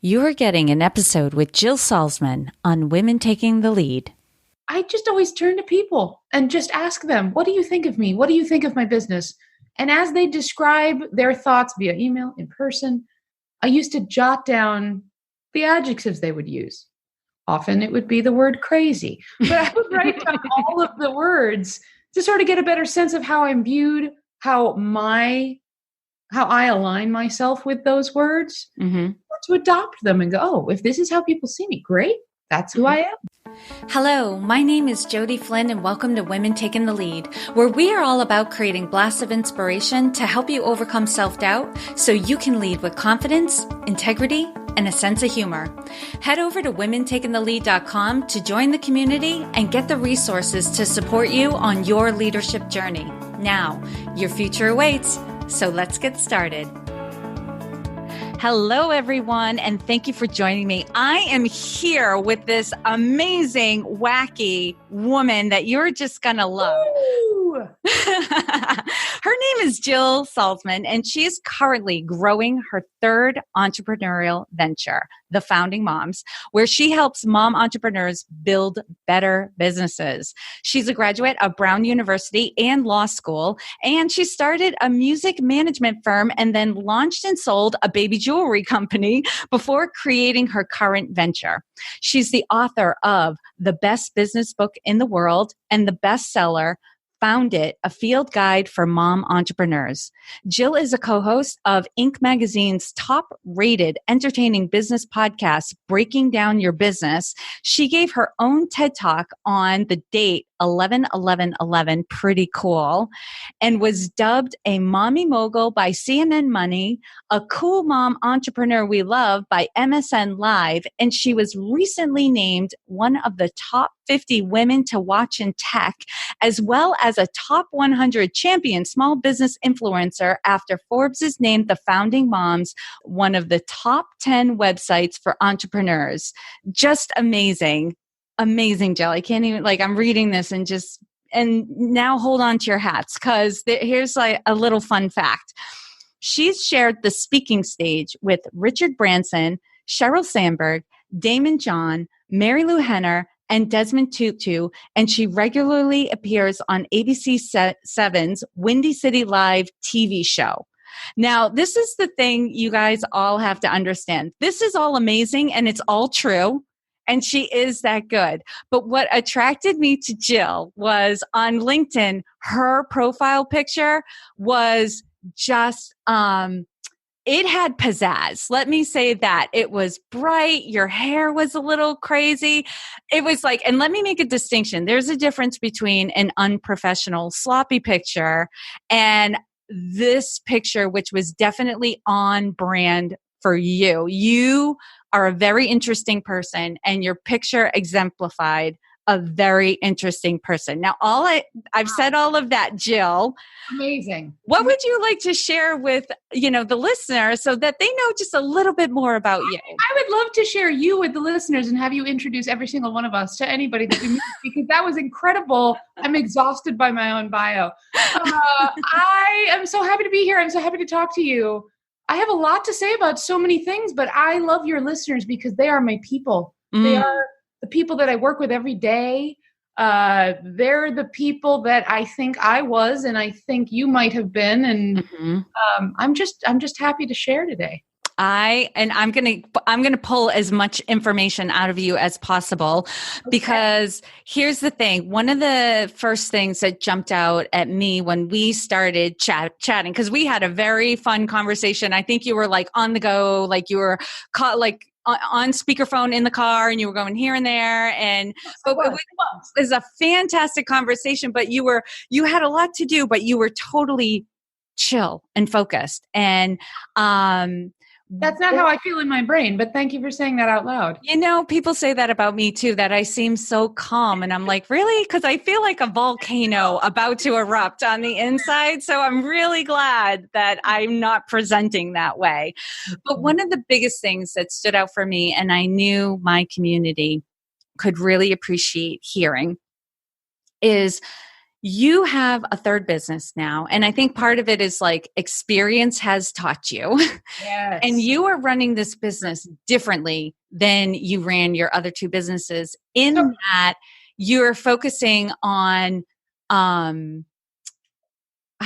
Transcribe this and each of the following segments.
You're getting an episode with Jill Salzman on Women Taking the Lead. I just always turn to people and just ask them, what do you think of me? What do you think of my business? And as they describe their thoughts via email, in person, I used to jot down the adjectives they would use. Often it would be the word crazy, but I would write down all of the words to sort of get a better sense of how I'm viewed, how I align myself with those words, or to adopt them and go, oh, if this is how people see me, great. That's who I am. Hello, my name is Jody Flynn and welcome to Women Taking the Lead, where we are all about creating blasts of inspiration to help you overcome self-doubt so you can lead with confidence, integrity, and a sense of humor. Head over to womentakingthelead.com to join the community and get the resources to support you on your leadership journey. Now, your future awaits, so let's get started. Hello, everyone, and thank you for joining me. I am here with this amazing, wacky woman that you're just going to love. Her name is Jill Salzman, and she is currently growing her third entrepreneurial venture, The Founding Moms, where she helps mom entrepreneurs build better businesses. She's a graduate of Brown University and law school, and she started a music management firm and then launched and sold a baby jewelry company before creating her current venture. She's the author of The Best Business Book in the World and the bestseller Found It, a field guide for mom entrepreneurs. Jill is a co-host of Inc. magazine's top-rated entertaining business podcast, Breaking Down Your Business. She gave her own TED Talk on the date 11/11/11, pretty cool, and was dubbed a mommy mogul by CNN Money, a cool mom entrepreneur we love by MSN Live, and she was recently named one of the top 50 women to watch in tech, as well as a top 100 champion small business influencer after Forbes has named The Founding Moms one of the top 10 websites for entrepreneurs. Just amazing. Amazing, Jill. I can't even, I'm reading this and now hold on to your hats because here's like a little fun fact. She's shared the speaking stage with Richard Branson, Sheryl Sandberg, Daymond John, Marilu Henner, and Desmond Tutu, and she regularly appears on ABC 7's Windy City Live TV show. Now, this is the thing you guys all have to understand. This is all amazing and it's all true. And she is that good. But what attracted me to Jill was on LinkedIn, her profile picture was just, it had pizzazz. Let me say that. It was bright. Your hair was a little crazy. It was like, and let me make a distinction. There's a difference between an unprofessional, sloppy picture and this picture, which was definitely on brand for you. You are a very interesting person, and your picture exemplified a very interesting person. Now, I've said all of that, Jill. Amazing. What would you like to share with, the listener so that they know just a little bit more about you? I would love to share you with the listeners and have you introduce every single one of us to anybody that we meet because that was incredible. I'm exhausted by my own bio. I am so happy to be here. I'm so happy to talk to you. I have a lot to say about so many things, but I love your listeners because they are my people. They are the people that I work with every day. They're the people that I think I was, and I think you might have been. And I'm just happy to share today. I'm going to pull as much information out of you as possible because here's the thing. One of the first things that jumped out at me when we started chatting, because we had a very fun conversation. I think you were like on the go, like you were caught like on speakerphone in the car and you were going here and there. And but it was a fantastic conversation, but you had a lot to do, but you were totally chill and focused. And, that's not how I feel in my brain, but thank you for saying that out loud. People say that about me too, that I seem so calm. And I'm like, really? Because I feel like a volcano about to erupt on the inside. So I'm really glad that I'm not presenting that way. But one of the biggest things that stood out for me, and I knew my community could really appreciate hearing, is You have a third business now. And I think part of it is like experience has taught you. Yes. And you are running this business differently than you ran your other two businesses in that you're focusing on, how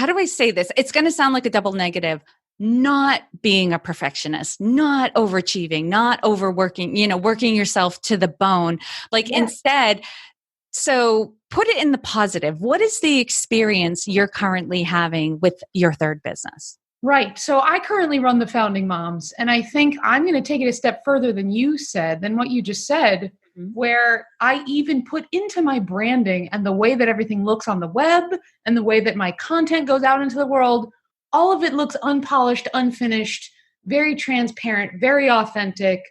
do I say this? It's going to sound like a double negative. Not being a perfectionist, not overachieving, not overworking, working yourself to the bone. Like instead, so put it in the positive. What is the experience you're currently having with your third business? Right. So I currently run the Founding Moms, and I think I'm going to take it a step further than what you just said, where I even put into my branding and the way that everything looks on the web and the way that my content goes out into the world, all of it looks unpolished, unfinished, very transparent, very authentic,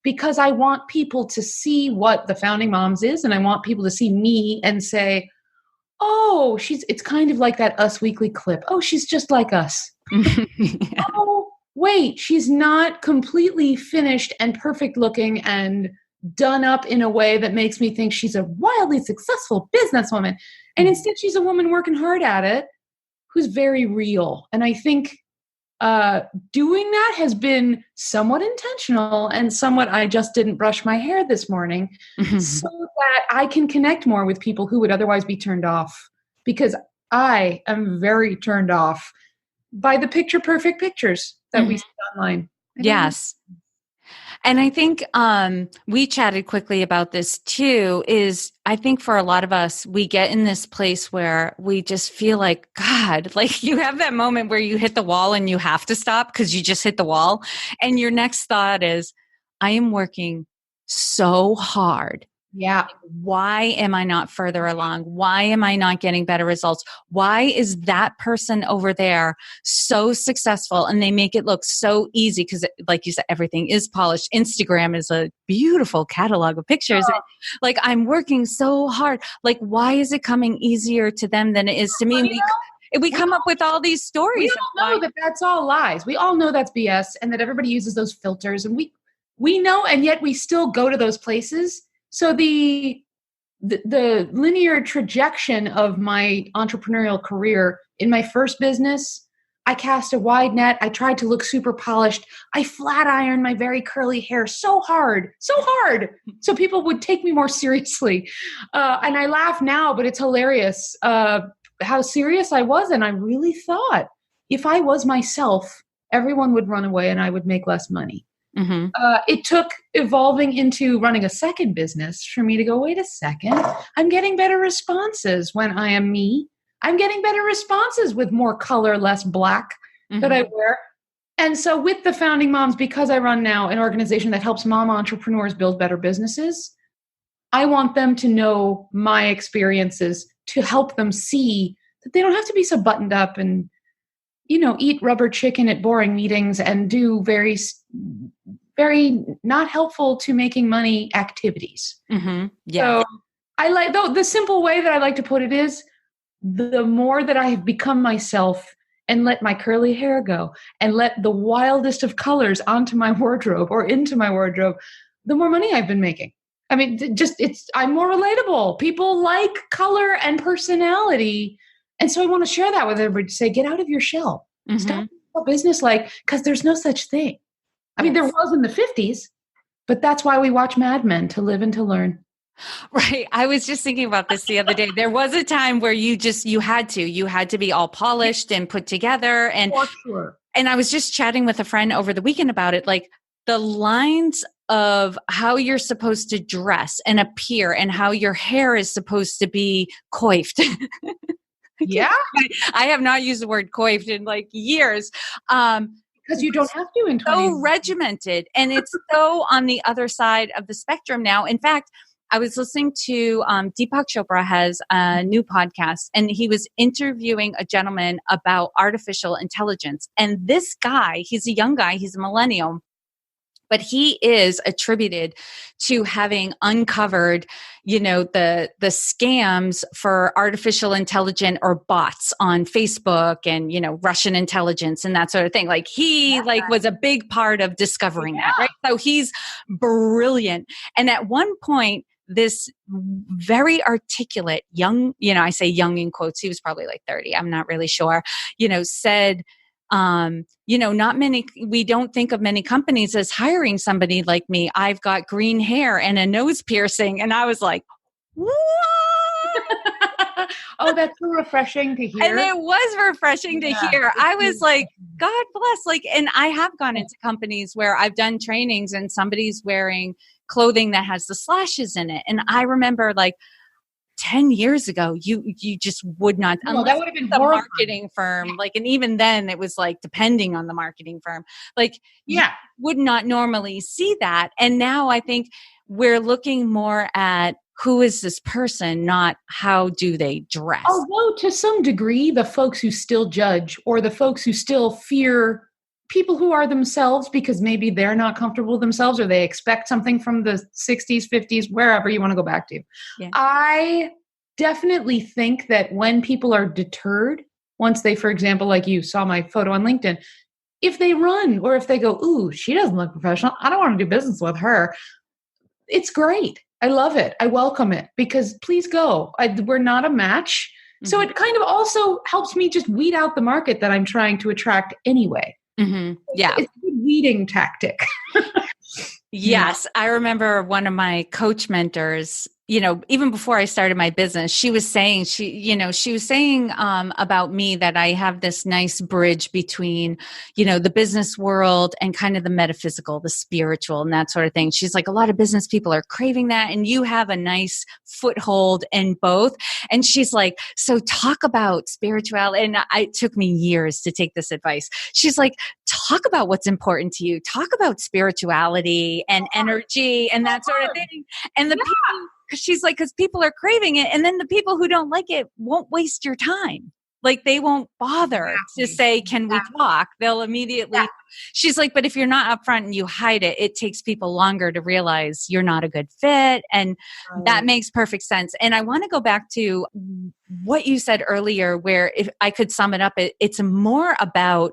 because I want people to see what the Founding Moms is, and I want people to see me and say, oh, it's kind of like that Us Weekly clip. Oh, she's just like us. Oh, wait, she's not completely finished and perfect looking and done up in a way that makes me think she's a wildly successful businesswoman. And instead, she's a woman working hard at it who's very real. And I think doing that has been somewhat intentional and somewhat I just didn't brush my hair this morning so that I can connect more with people who would otherwise be turned off, because I am very turned off by the picture perfect pictures that we see online. Yes. And I think we chatted quickly about this too, is I think for a lot of us, we get in this place where we just feel like, God, like you have that moment where you hit the wall and you have to stop because you just hit the wall. And your next thought is, I am working so hard. Yeah. Why am I not further along? Why am I not getting better results? Why is that person over there so successful and they make it look so easy? Because like you said, everything is polished. Instagram is a beautiful catalog of pictures. Oh. Like I'm working so hard. Like why is it coming easier to them than it is to me? And we come up with all these stories. We all know that that's all lies. We all know that's BS and that everybody uses those filters. And we know, and yet we still go to those places. So the linear trajectory of my entrepreneurial career, in my first business, I cast a wide net. I tried to look super polished. I flat ironed my very curly hair so hard, so people would take me more seriously. And I laugh now, but it's hilarious how serious I was. And I really thought if I was myself, everyone would run away and I would make less money. Mm-hmm. It took evolving into running a second business for me to go, wait a second, I'm getting better responses when I am me. I'm getting better responses with more color, less black that I wear. And so with the Founding Moms, because I run now an organization that helps mom entrepreneurs build better businesses, I want them to know my experiences to help them see that they don't have to be so buttoned up and, eat rubber chicken at boring meetings and do very, very not helpful to making money activities. Mm-hmm. Yeah. So I like, though, the simple way that I like to put it is the more that I have become myself and let my curly hair go and let the wildest of colors onto my wardrobe or into my wardrobe, the more money I've been making. I mean, I'm more relatable. People like color and personality. And so I want to share that with everybody to say, get out of your shell. Stop business-like, because there's no such thing. I mean, there was in the 50s, but that's why we watch Mad Men, to live and to learn. Right. I was just thinking about this the other day. There was a time where you had to be all polished and put together. And, for sure. And I was just chatting with a friend over the weekend about it, like the lines of how you're supposed to dress and appear and how your hair is supposed to be coiffed. Yeah. I have not used the word coiffed in like years. Because you don't have to in 20 so regimented. And it's so on the other side of the spectrum now. In fact, I was listening to Deepak Chopra has a new podcast, and he was interviewing a gentleman about artificial intelligence. And this guy, he's a young guy, he's a millennial, but he is attributed to having uncovered, the scams for artificial intelligence or bots on Facebook and, Russian intelligence and that sort of thing. Like he was a big part of discovering that, right? So he's brilliant. And at one point, this very articulate young, I say young in quotes, he was probably like 30, I'm not really sure, said, we don't think of many companies as hiring somebody like me. I've got green hair and a nose piercing. And I was like, what? Oh, that's so refreshing to hear. And it was refreshing to hear. I was like, God bless. And I have gone into companies where I've done trainings and somebody's wearing clothing that has the slashes in it. And I remember 10 years ago, you just would not, unless that would have been the horrifying. marketing firm, and even then it was depending on the marketing firm, you would not normally see that. And now I think we're looking more at who is this person, not how do they dress. Although to some degree, the folks who still judge or the folks who still fear people who are themselves because maybe they're not comfortable with themselves or they expect something from the 60s, 50s, wherever you want to go back to. Yeah. I definitely think that when people are deterred, once they, for example, like you saw my photo on LinkedIn, if they run or if they go, ooh, she doesn't look professional, I don't want to do business with her. It's great. I love it. I welcome it because please go. We're not a match. Mm-hmm. So it kind of also helps me just weed out the market that I'm trying to attract anyway. Mm-hmm. Yeah. It's a weeding tactic. Yes. I remember one of my coach mentors, even before I started my business, she was saying, about me that I have this nice bridge between, the business world and kind of the metaphysical, the spiritual and that sort of thing. She's like, a lot of business people are craving that. And you have a nice foothold in both. And she's like, so talk about spirituality. And it took me years to take this advice. She's like, talk about what's important to you. Talk about spirituality and energy and that sort of thing. And the people, she's like, because people are craving it. And then the people who don't like it won't waste your time. They won't bother to say, can we talk? They'll immediately, she's like, but if you're not upfront and you hide it, it takes people longer to realize you're not a good fit. And that makes perfect sense. And I want to go back to what you said earlier, where if I could sum it up, it's more about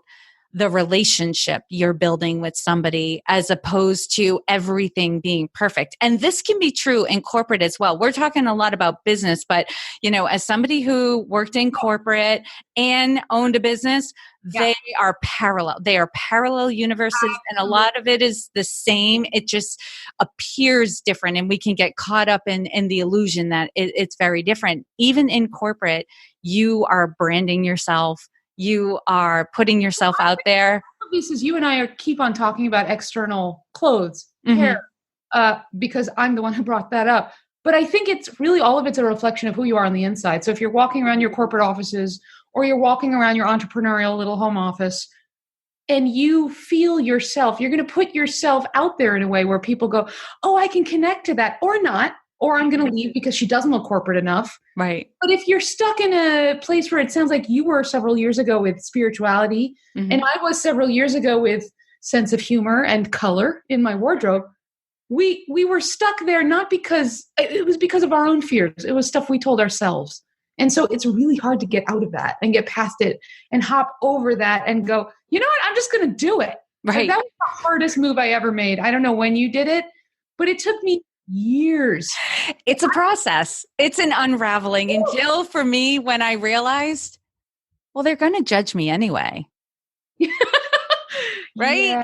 the relationship you're building with somebody as opposed to everything being perfect. And this can be true in corporate as well. We're talking a lot about business, but as somebody who worked in corporate and owned a business, they are parallel. They are parallel universes. And a lot of it is the same. It just appears different. And we can get caught up in the illusion that it's very different. Even in corporate, you are branding yourself. You are putting yourself out there. This is you and I keep on talking about external clothes, hair, because I'm the one who brought that up. But I think it's really all of it's a reflection of who you are on the inside. So if you're walking around your corporate offices or you're walking around your entrepreneurial little home office and you feel yourself, you're going to put yourself out there in a way where people go, oh, I can connect to that or not. Or I'm going to leave because she doesn't look corporate enough. Right. But if you're stuck in a place where it sounds like you were several years ago with spirituality, and I was several years ago with sense of humor and color in my wardrobe, we were stuck there not because it was because of our own fears. It was stuff we told ourselves. And so it's really hard to get out of that and get past it and hop over that and go, you know what? I'm just going to do it. Right. That was the hardest move I ever made. I don't know when you did it, but it took me years. It's a process. It's an unraveling. And Jill, for me, when I realized, well, they're going to judge me anyway. Right? Yeah.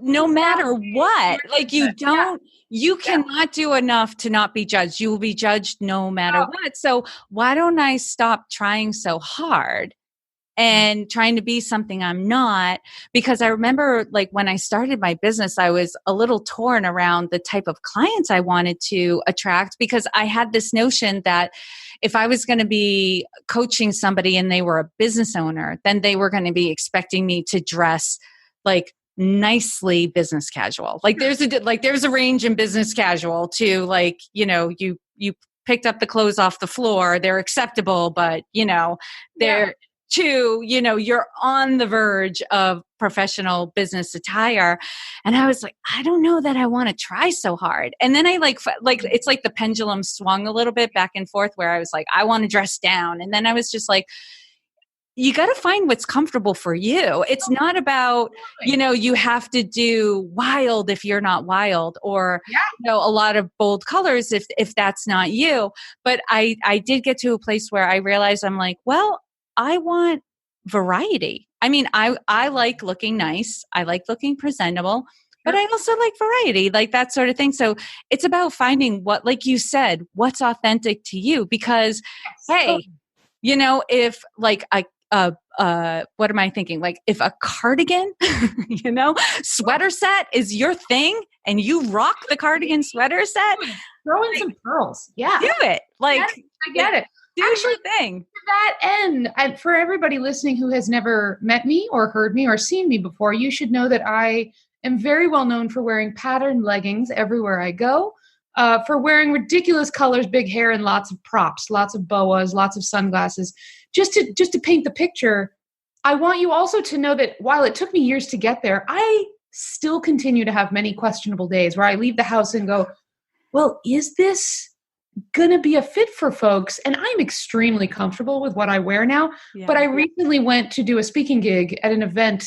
No matter what, you cannot do enough to not be judged. You will be judged no matter what. So why don't I stop trying so hard and trying to be something I'm not? Because I remember when I started my business, I was a little torn around the type of clients I wanted to attract, because I had this notion that if I was going to be coaching somebody and they were a business owner, then they were going to be expecting me to dress nicely business casual. There's a range in business casual to you picked up the clothes off the floor, they're acceptable, but they're you're on the verge of professional business attire. And I was like, I don't know that I want to try so hard. And then I it's like the pendulum swung a little bit back and forth where I was like, I want to dress down. And then I was just like, you got to find what's comfortable for you. It's not about, you have to do wild if you're not wild, or, a lot of bold colors if that's not you. But I did get to a place where I realized I'm like, well, I want variety. I mean, I like looking nice. I like looking presentable, but I also like variety, like that sort of thing. So it's about finding what, like you said, what's authentic to you, because, hey, if like what am I thinking? Like if a cardigan, sweater set is your thing and you rock the cardigan sweater set, throw in some pearls. Yeah. Do it. Like, I get it. Do your thing. To that end, for everybody listening who has never met me or heard me or seen me before, you should know that I am very well known for wearing patterned leggings everywhere I go, for wearing ridiculous colors, big hair, and lots of props, lots of boas, lots of sunglasses. Just to paint the picture, I want you also to know that while it took me years to get there, I still continue to have many questionable days where I leave the house and go, well, is this going to be a fit for folks? And I'm extremely comfortable with what I wear now. Yeah. But I recently went to do a speaking gig at an event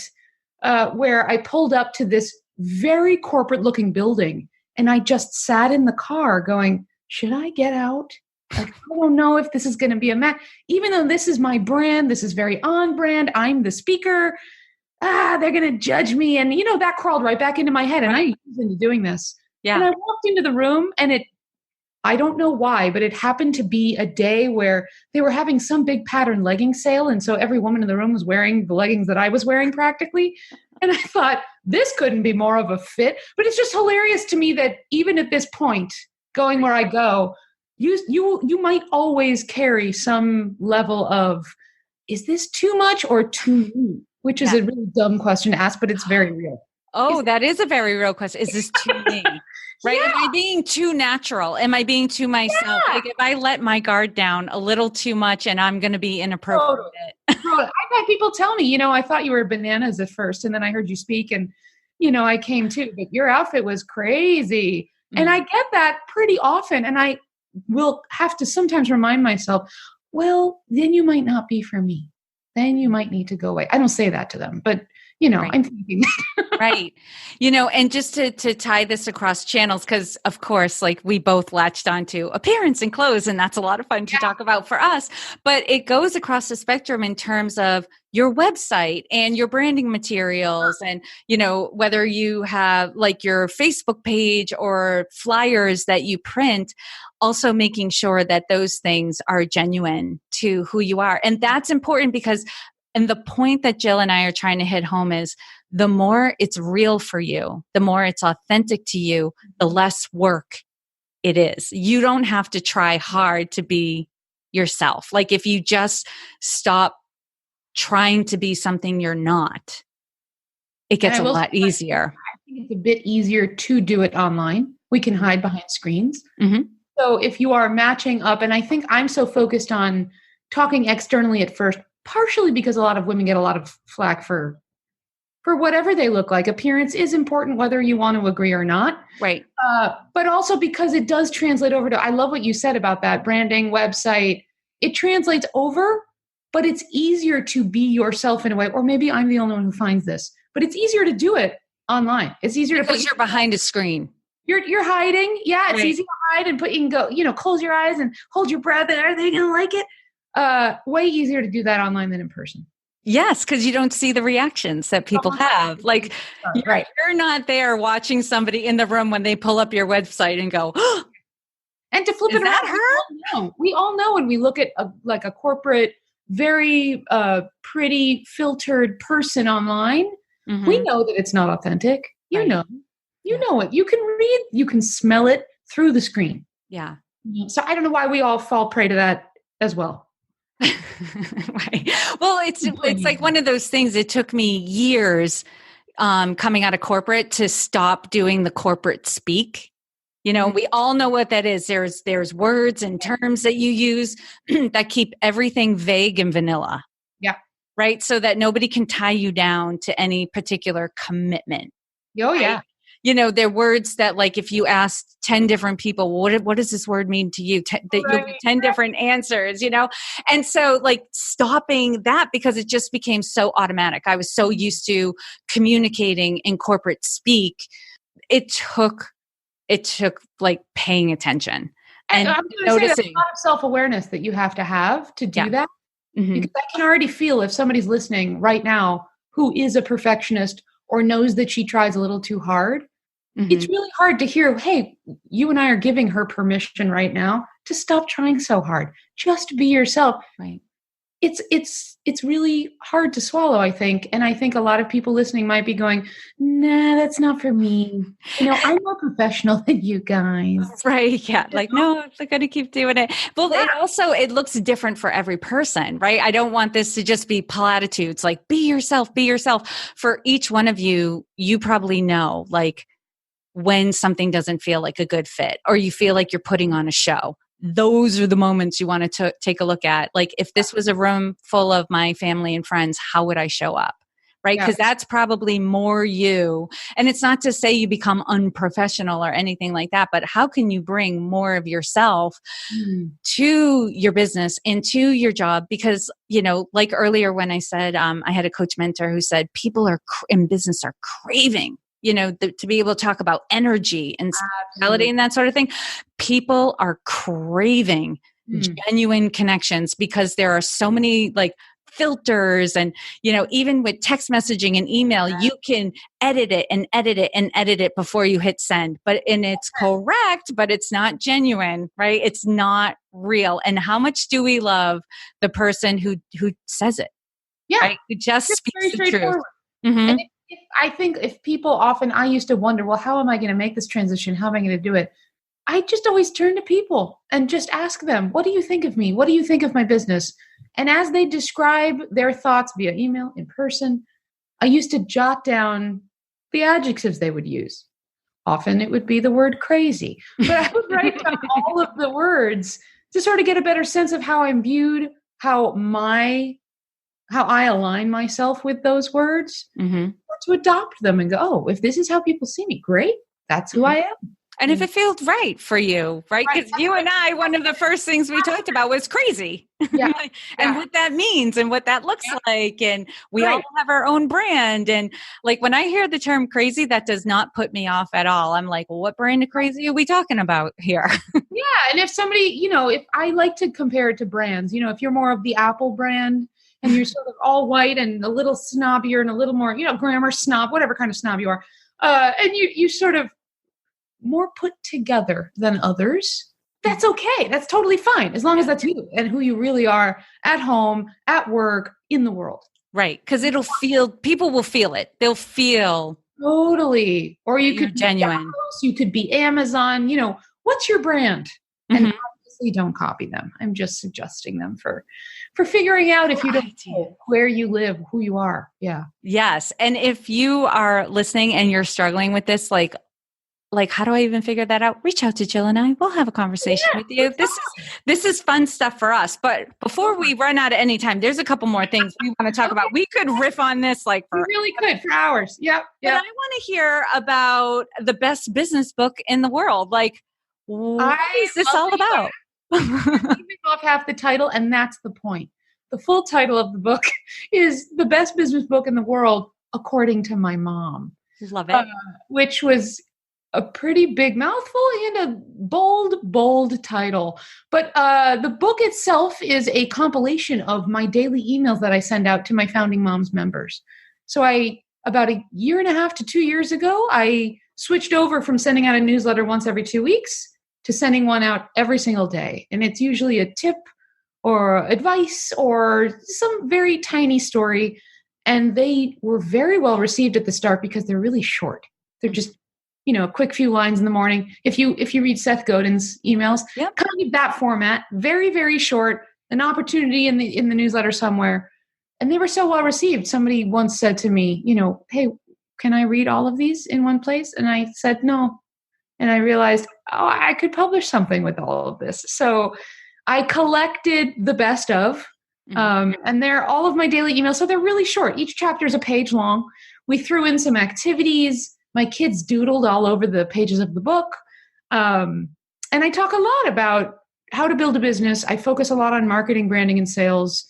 where I pulled up to this very corporate looking building, and I just sat in the car going, should I get out? Like, I don't know if this is going to be a match. Even though this is my brand, this is very on brand, I'm the speaker. They're going to judge me. And, that crawled right back into my head. And I used into doing this. Yeah. And I walked into the room, and I don't know why, but it happened to be a day where they were having some big pattern legging sale. And so every woman in the room was wearing the leggings that I was wearing practically. And I thought, this couldn't be more of a fit. But it's just hilarious to me that even at this point, going where I go, you might always carry some level of, is this too much or too me? Which is a really dumb question to ask, but it's very real. Oh, that is a very real question. Is this too me? Right? Yeah. Am I being too natural? Am I being too myself? Yeah. Like if I let my guard down a little too much and I'm going to be inappropriate. Totally. I've had people tell me, I thought you were bananas at first, and then I heard you speak, and, I came too, but your outfit was crazy. Mm-hmm. And I get that pretty often. And I will have to sometimes remind myself, well, then you might not be for me. Then you might need to go away. I don't say that to them, but right. I'm thinking that. Right. And just to tie this across channels, because of course, like we both latched onto appearance and clothes, and that's a lot of fun to talk about for us, but it goes across the spectrum in terms of your website and your branding materials, and, whether you have like your Facebook page or flyers that you print, also making sure that those things are genuine to who you are. And that's important because and the point that Jill and I are trying to hit home is the more it's real for you, the more it's authentic to you, the less work it is. You don't have to try hard to be yourself. Like if you just stop trying to be something you're not, it gets a lot easier. I think it's a bit easier to do it online. We can hide behind screens. Mm-hmm. So if you are matching up, and I think I'm so focused on talking externally at first, partially because a lot of women get a lot of flack for whatever they look like. Appearance is important, whether you want to agree or not. Right. But also because it does translate over to, I love what you said about that branding website. It translates over, but it's easier to be yourself in a way, or maybe I'm the only one who finds this, but it's easier to do it online. It's easier because you're behind a screen. You're hiding. Yeah. It's easy to hide and you can go, close your eyes and hold your breath, and are they going to like it? Way easier to do that online than in person. Yes, because you don't see the reactions that people have. Like, you're not there watching somebody in the room when they pull up your website and go, oh, and to flip it around, we all know when we look at a corporate, very pretty, filtered person online, we know that it's not authentic. You know it. You can read, you can smell it through the screen. Yeah. So I don't know why we all fall prey to that as well. Right. Well, it's like one of those things. It took me years coming out of corporate to stop doing the corporate speak. We all know what that is. There's words and terms that you use that keep everything vague and vanilla. Yeah. Right. So that nobody can tie you down to any particular commitment. Oh, yeah. they're words that like if you asked 10 different people, what does this word mean to you? That you'll get 10 different answers, And so like stopping that because it just became so automatic. I was so used to communicating in corporate speak. It took like paying attention and I'm going to say that's a lot of self-awareness that you have to do that. Mm-hmm. Because I can already feel if somebody's listening right now who is a perfectionist or knows that she tries a little too hard, it's really hard to hear, hey, you and I are giving her permission right now to stop trying so hard. Just be yourself. Right. It's really hard to swallow, I think. And I think a lot of people listening might be going, nah, that's not for me. I'm more professional than you guys. Right. Yeah. Like, no, I got to keep doing it. Well, it looks different for every person, right? I don't want this to just be platitudes, like be yourself. For each one of you, you probably know, like, when something doesn't feel like a good fit or you feel like you're putting on a show. Those are the moments you want to take a look at. Like if this was a room full of my family and friends, how would I show up? Right? Because that's probably more you. And it's not to say you become unprofessional or anything like that, but how can you bring more of yourself to your business and to your job? Because, like earlier when I said, I had a coach mentor who said people in business are craving to be able to talk about energy and spirituality and that sort of thing. People are craving genuine connections because there are so many like filters and, even with text messaging and email, you can edit it before you hit send, and it's correct, but it's not genuine, right? It's not real. And how much do we love the person who says it? Yeah. Right? Who just speaks the truth. Mm-hmm. And I think if people often, I used to wonder, well, how am I going to make this transition? How am I going to do it? I just always turn to people and just ask them, what do you think of me? What do you think of my business? And as they describe their thoughts via email, in person, I used to jot down the adjectives they would use. Often it would be the word crazy, but I would write down all of the words to sort of get a better sense of how I'm viewed, how I align myself with those words, to adopt them and go, oh, if this is how people see me, great. That's who I am. And if it feels right for you, right? Because you and I, one of the first things we talked about was crazy. Yeah. And what that means and what that looks like. And we all have our own brand. And like when I hear the term crazy, that does not put me off at all. I'm like, well, what brand of crazy are we talking about here? Yeah. And if somebody, if I like to compare it to brands, if you're more of the Apple brand, and you're sort of all white and a little snobbier and a little more, grammar snob, whatever kind of snob you are. And you sort of more put together than others. That's okay. That's totally fine. As long as that's you and who you really are at home, at work, in the world. Right. Because people will feel it. They'll feel. Totally. Or you could be genuine. Dallas, you could be Amazon. What's your brand? And obviously don't copy them. I'm just suggesting them for figuring out if you don't know where you live, who you are. Yeah. Yes. And if you are listening and you're struggling with this, like how do I even figure that out? Reach out to Jill and I. We'll have a conversation with you. This is fun stuff for us. But before we run out of any time, there's a couple more things we want to talk about. We could riff on this we really could for hours. Yep. But I want to hear about the best business book in the world. Like, what is this all about? Leaving off half the title, and that's the point. The full title of the book is The Best Business Book in the World, According to My Mom. Love it. Which was a pretty big mouthful and a bold title. But the book itself is a compilation of my daily emails that I send out to my Founding Moms members. So about a year and a half to 2 years ago, I switched over from sending out a newsletter once every 2 weeks to sending one out every single day. And it's usually a tip or advice or some very tiny story. And they were very well received at the start because they're really short. They're just, a quick few lines in the morning. If you read Seth Godin's emails, kind of that format, very, very short, an opportunity in the newsletter somewhere. And they were so well received. Somebody once said to me, hey, can I read all of these in one place? And I said, no. And I realized, I could publish something with all of this. So I collected the best of, and they're all of my daily emails. So they're really short. Each chapter is a page long. We threw in some activities. My kids doodled all over the pages of the book. And I talk a lot about how to build a business. I focus a lot on marketing, branding, and sales,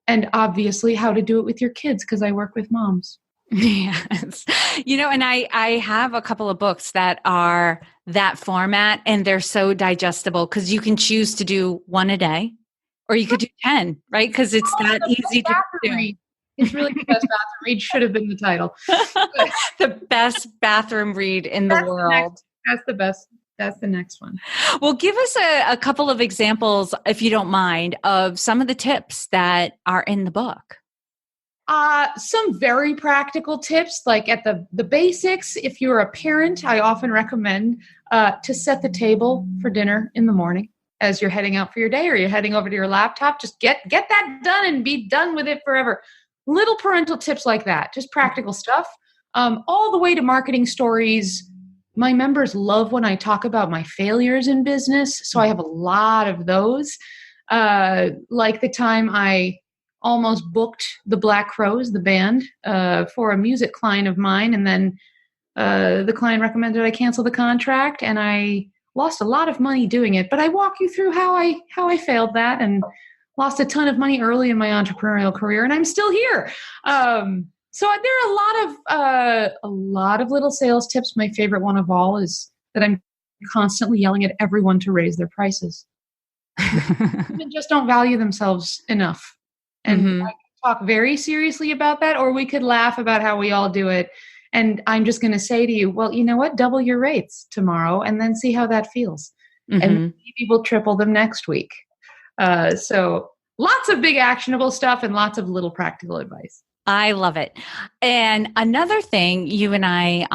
and obviously how to do it with your kids because I work with moms. Yes. And I have a couple of books that are that format, and they're so digestible because you can choose to do one a day or you could do 10, right? Because it's that easy to do. It's really the best bathroom read should have been the title. The best bathroom read in the world. That's the best. That's the next one. Well, give us a couple of examples, if you don't mind, of some of the tips that are in the book. Some very practical tips, like at the basics. If you're a parent, I often recommend to set the table for dinner in the morning as you're heading out for your day or you're heading over to your laptop. Just get that done and be done with it forever. Little parental tips like that, just practical stuff, all the way to marketing stories. My members love when I talk about my failures in business, so I have a lot of those. Like the time I almost booked the Black Crowes, the band, for a music client of mine. And then the client recommended I cancel the contract, and I lost a lot of money doing it. But I walk you through how I failed that and lost a ton of money early in my entrepreneurial career, and I'm still here. So there are a lot of little sales tips. My favorite one of all is that I'm constantly yelling at everyone to raise their prices. Women just don't value themselves enough. And I can talk very seriously about that, or we could laugh about how we all do it. And I'm just going to say to you, well, you know what? Double your rates tomorrow and then see how that feels. And maybe we'll triple them next week. So lots of big actionable stuff and lots of little practical advice. I love it. And another thing you and I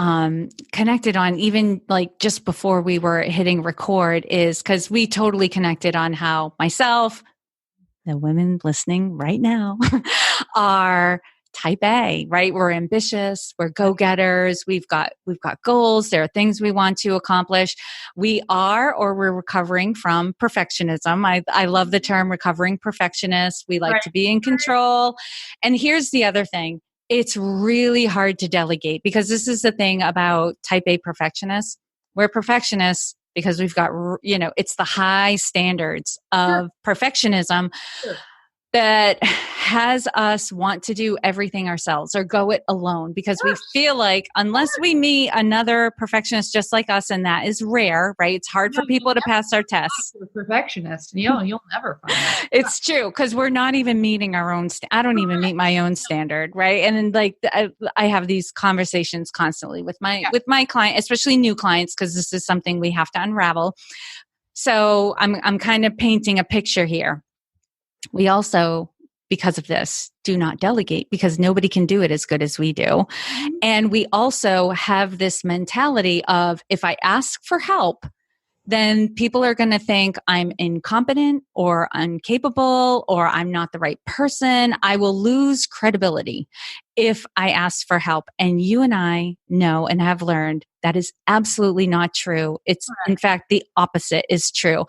connected on, even like just before we were hitting record, is because we totally connected on how myself, the women listening right now, are type A, right? We're ambitious, we're go-getters, we've got goals, there are things we want to accomplish. We're recovering from perfectionism. I love the term recovering perfectionist. We like to be in control. And here's the other thing. It's really hard to delegate, because this is the thing about type A perfectionists. We're perfectionists because we've got, it's the high standards of perfectionism that has us want to do everything ourselves or go it alone, because we feel like unless we meet another perfectionist just like us, and that is rare, right? It's hard for people to pass our tests. Perfectionist, and you'll never find that. It's true, because we're not even meeting our own. I don't even meet my own standard, right? And then I have these conversations constantly with my client, especially new clients, because this is something we have to unravel. So I'm kind of painting a picture here. We also, because of this, do not delegate, because nobody can do it as good as we do. And we also have this mentality of, if I ask for help, then people are going to think I'm incompetent or incapable or I'm not the right person. I will lose credibility if I ask for help. And you and I know and have learned that is absolutely not true. It's, in fact, the opposite is true.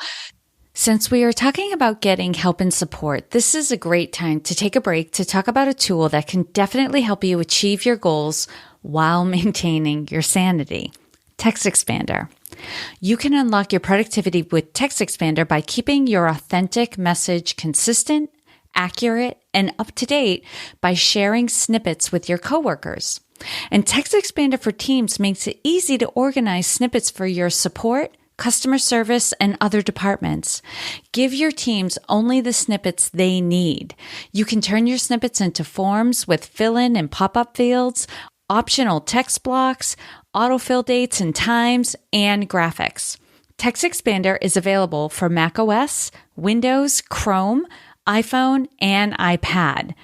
Since we are talking about getting help and support, this is a great time to take a break to talk about a tool that can definitely help you achieve your goals while maintaining your sanity. Text Expander. You can unlock your productivity with Text Expander by keeping your authentic message consistent, accurate, and up to date by sharing snippets with your coworkers. And Text Expander for Teams makes it easy to organize snippets for your support, customer service, and other departments. Give your teams only the snippets they need. You can turn your snippets into forms with fill-in and pop-up fields, optional text blocks, autofill dates and times, and graphics. Text Expander is available for macOS, Windows, Chrome, iPhone, and iPad.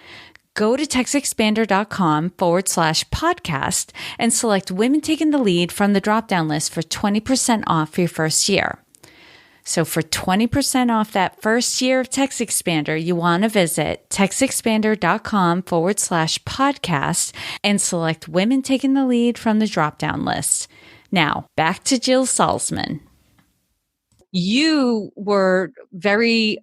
Go to textexpander.com/podcast and select Women Taking the Lead from the drop-down list for 20% off your first year. So for 20% off that first year of Text Expander, you want to visit textexpander.com/podcast and select Women Taking the Lead from the drop-down list. Now, back to Jill Salzman. You were very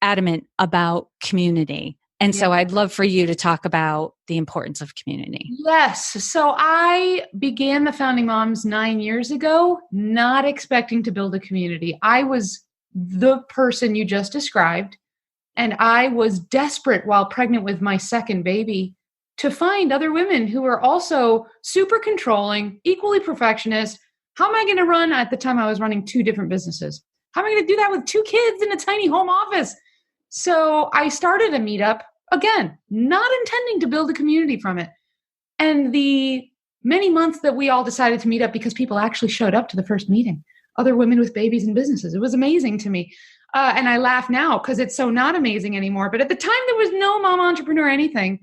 adamant about community. And so I'd love for you to talk about the importance of community. Yes. So I began the Founding Moms 9 years ago, not expecting to build a community. I was the person you just described. And I was desperate while pregnant with my second baby to find other women who were also super controlling, equally perfectionist. How am I going to run? At the time, I was running 2 different businesses. How am I going to do that with 2 kids in a tiny home office? So I started a meetup, again, not intending to build a community from it. And the many months that we all decided to meet up because people actually showed up to the first meeting, other women with babies and businesses. It was amazing to me. And I laugh now because it's so not amazing anymore. But at the time, there was no mom entrepreneur anything.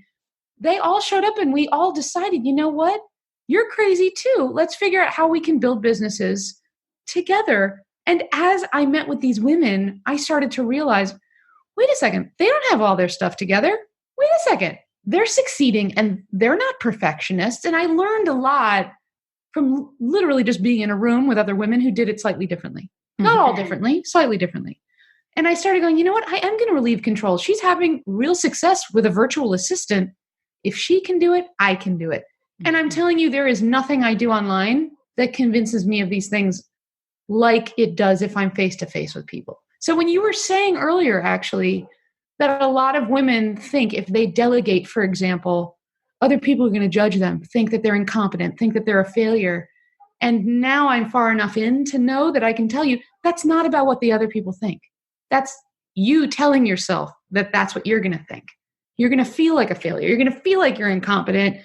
They all showed up and we all decided, you know what? You're crazy too. Let's figure out how we can build businesses together. And as I met with these women, I started to realize, wait a second, they don't have all their stuff together. Wait a second, they're succeeding and they're not perfectionists. And I learned a lot from literally just being in a room with other women who did it slightly differently. Not all differently, slightly differently. And I started going, you know what? I am going to relieve control. She's having real success with a virtual assistant. If she can do it, I can do it. And I'm telling you, there is nothing I do online that convinces me of these things like it does if I'm face to face with people. So when you were saying earlier, actually, that a lot of women think if they delegate, for example, other people are going to judge them, think that they're incompetent, think that they're a failure. And now I'm far enough in to know that I can tell you that's not about what the other people think. That's you telling yourself that that's what you're going to think. You're going to feel like a failure. You're going to feel like you're incompetent.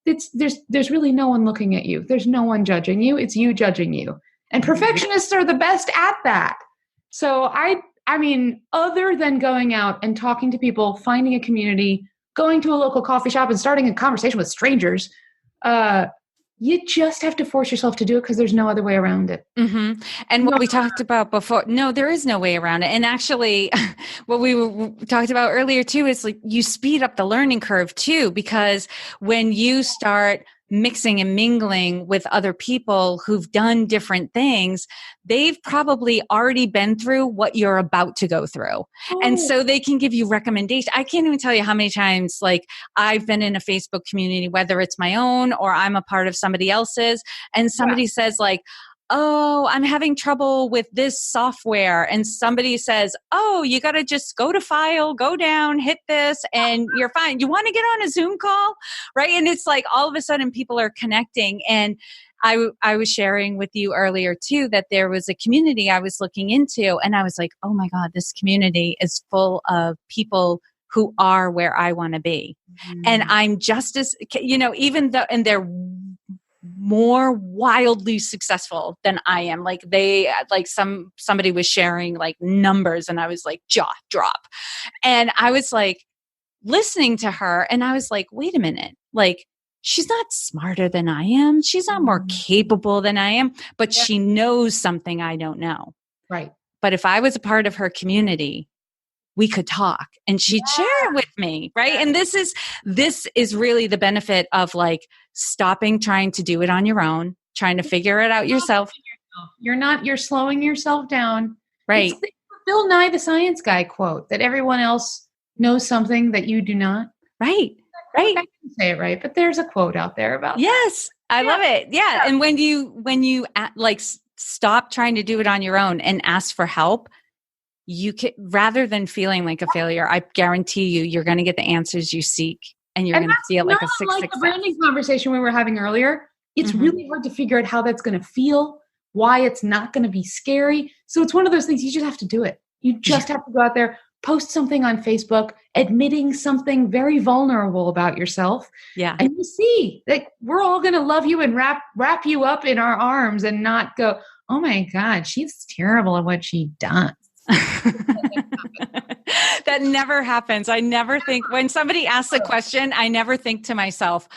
There's really no one looking at you. There's no one judging you. It's you judging you. And perfectionists are the best at that. So I mean, other than going out and talking to people, finding a community, going to a local coffee shop and starting a conversation with strangers, you just have to force yourself to do it because there's no other way around it. Mm-hmm. And what we talked about before, no, there is no way around it. And actually, what we talked about earlier too is like you speed up the learning curve too, because when you start mixing and mingling with other people who've done different things, they've probably already been through what you're about to go through. Oh. And so they can give you recommendations. I can't even tell you how many times like I've been in a Facebook community, whether it's my own or I'm a part of somebody else's, and somebody says like, oh, I'm having trouble with this software. And somebody says, oh, you got to just go to file, go down, hit this, and you're fine. You want to get on a Zoom call? Right. And it's like all of a sudden people are connecting. And I was sharing with you earlier too, that there was a community I was looking into and I was like, oh my God, this community is full of people who are where I want to be. Mm-hmm. And I'm just as, even though, and they're more wildly successful than I am. Like somebody was sharing like numbers and I was like jaw drop. And I was like listening to her and I was like, wait a minute, like she's not smarter than I am. She's not more capable than I am, but she knows something I don't know. Right. But if I was a part of her community, we could talk and she'd share it with me. Right. And this is really the benefit of like stopping trying to do it on your own, trying to figure it out yourself. You're slowing yourself down. Right. It's the Bill Nye the Science Guy quote that everyone else knows something that you do not. Right. Right. I can say it right, but there's a quote out there about yes, that. I love it. Yeah. And when you like stop trying to do it on your own and ask for help, you can, rather than feeling like a failure, I guarantee you're going to get the answers you seek and you're going to feel like a success. Like the branding conversation we were having earlier, it's really hard to figure out how that's going to feel, why it's not going to be scary. So it's one of those things you just have to do it. You just have to go out there, post something on Facebook, admitting something very vulnerable about yourself. Yeah. And you see that we're all going to love you and wrap you up in our arms and not go, oh my God, she's terrible at what she does. That never happens. I never think when somebody asks a question, I never think to myself,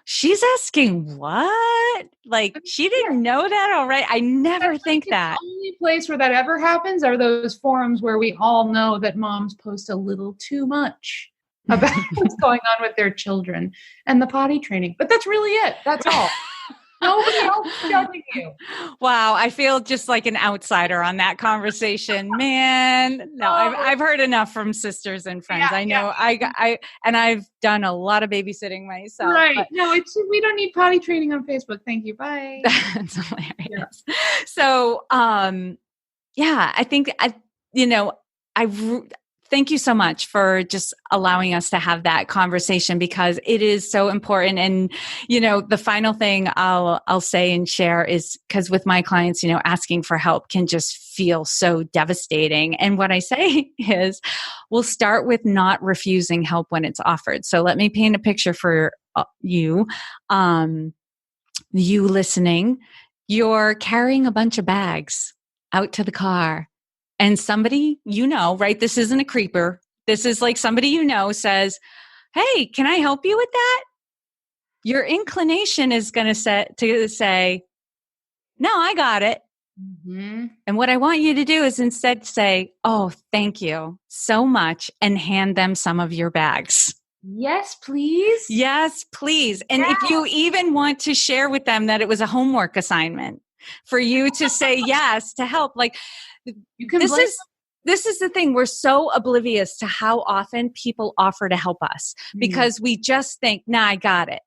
she's asking what? Like she didn't know that already. I never think that. The only place where that ever happens are those forums where we all know that moms post a little too much about what's going on with their children and the potty training. But that's really it. That's all. Nobody else is judging you. Wow, I feel just like an outsider on that conversation, man. No, I've heard enough from sisters and friends. I know and I've done a lot of babysitting myself. Right? No, we don't need potty training on Facebook. Thank you. Bye. That's hilarious. Yeah. So, I think thank you so much for just allowing us to have that conversation, because it is so important. And, the final thing I'll say and share is, because with my clients, asking for help can just feel so devastating. And what I say is, we'll start with not refusing help when it's offered. So let me paint a picture for you. You listening, you're carrying a bunch of bags out to the car. And somebody, right? This isn't a creeper. This is like somebody says, hey, can I help you with that? Your inclination is going to say, no, I got it. Mm-hmm. And what I want you to do is instead say, oh, thank you so much, and hand them some of your bags. Yes, please. Yes, please. And if you even want to share with them that it was a homework assignment for you to say yes to help, like, you can this is the thing. We're so oblivious to how often people offer to help us because we just think, nah, I got it.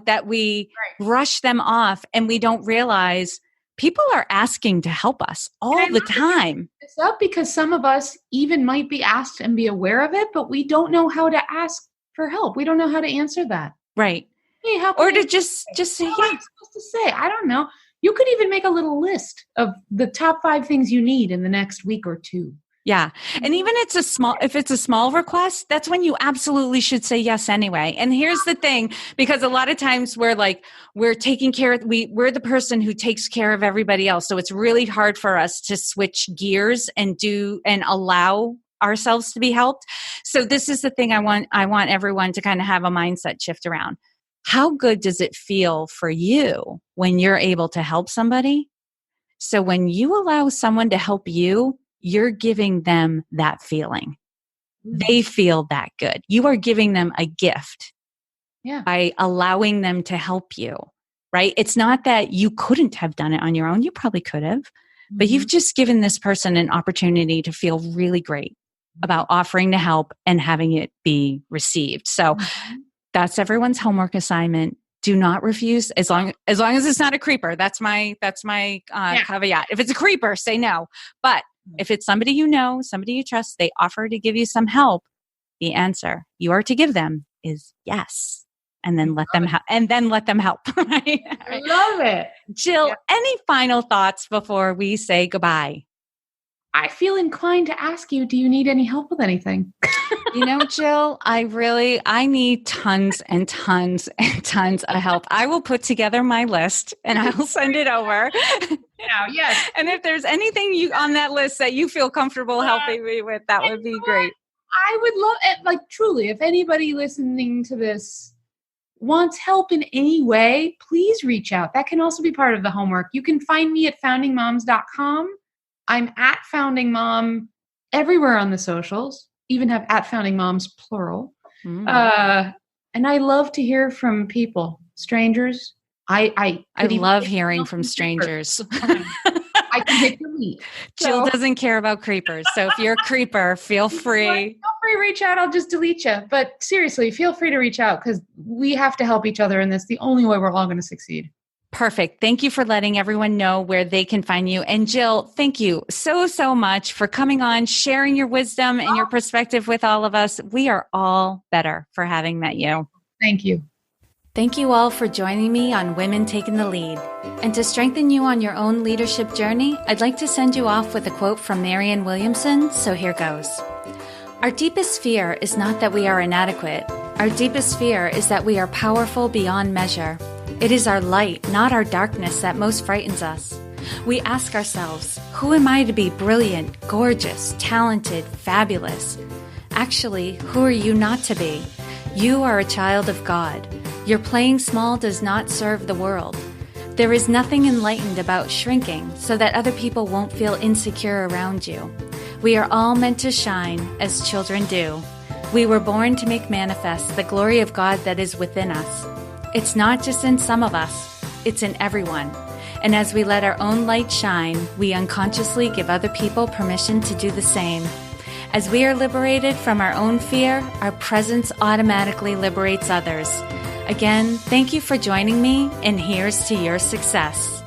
That we rush them off, and we don't realize people are asking to help us all the time. It's up because some of us even might be asked and be aware of it, but we don't know how to ask for help. We don't know how to answer that. Right. Hey, how or to just say, what am I supposed to say? I don't know. You could even make a little list of the top 5 things you need in the next week or 2. Yeah. And even if it's a small request, that's when you absolutely should say yes anyway. And here's the thing, because a lot of times we're taking care of, we're the person who takes care of everybody else. So it's really hard for us to switch gears and allow ourselves to be helped. So this is the thing I want everyone to kind of have a mindset shift around. How good does it feel for you when you're able to help somebody? So when you allow someone to help you, you're giving them that feeling. They feel that good. You are giving them a gift by allowing them to help you, right? It's not that you couldn't have done it on your own. You probably could have, but you've just given this person an opportunity to feel really great about offering to help and having it be received. So that's everyone's homework assignment. Do not refuse as long as it's not a creeper. That's my caveat. If it's a creeper, say no. But if it's somebody somebody you trust, they offer to give you some help, the answer you are to give them is yes. And then let them help. Right? I love it. Jill, any final thoughts before we say goodbye? I feel inclined to ask you, do you need any help with anything? Jill, I need tons and tons and tons of help. I will put together my list and I will send it over. Yes. And if there's anything on that list that you feel comfortable helping me with, that would be great. I would love it. Truly, if anybody listening to this wants help in any way, please reach out. That can also be part of the homework. You can find me at foundingmoms.com. I'm at Founding Mom everywhere on the socials, even have at Founding Moms, plural. And I love to hear from people, strangers. I love hearing from strangers. I can hit delete. Jill doesn't care about creepers. So if you're a creeper, feel free. Feel free to reach out. I'll just delete you. But seriously, feel free to reach out because we have to help each other in this. The only way we're all going to succeed. Perfect. Thank you for letting everyone know where they can find you. And Jill, thank you so, so much for coming on, sharing your wisdom and your perspective with all of us. We are all better for having met you. Thank you. Thank you all for joining me on Women Taking the Lead. And to strengthen you on your own leadership journey, I'd like to send you off with a quote from Marianne Williamson. So here goes. Our deepest fear is not that we are inadequate. Our deepest fear is that we are powerful beyond measure. It is our light, not our darkness, that most frightens us. We ask ourselves, who am I to be brilliant, gorgeous, talented, fabulous? Actually, who are you not to be? You are a child of God. Your playing small does not serve the world. There is nothing enlightened about shrinking so that other people won't feel insecure around you. We are all meant to shine as children do. We were born to make manifest the glory of God that is within us. It's not just in some of us. it's in everyone. And as we let our own light shine, we unconsciously give other people permission to do the same. As we are liberated from our own fear, our presence automatically liberates others. Again, thank you for joining me, and here's to your success.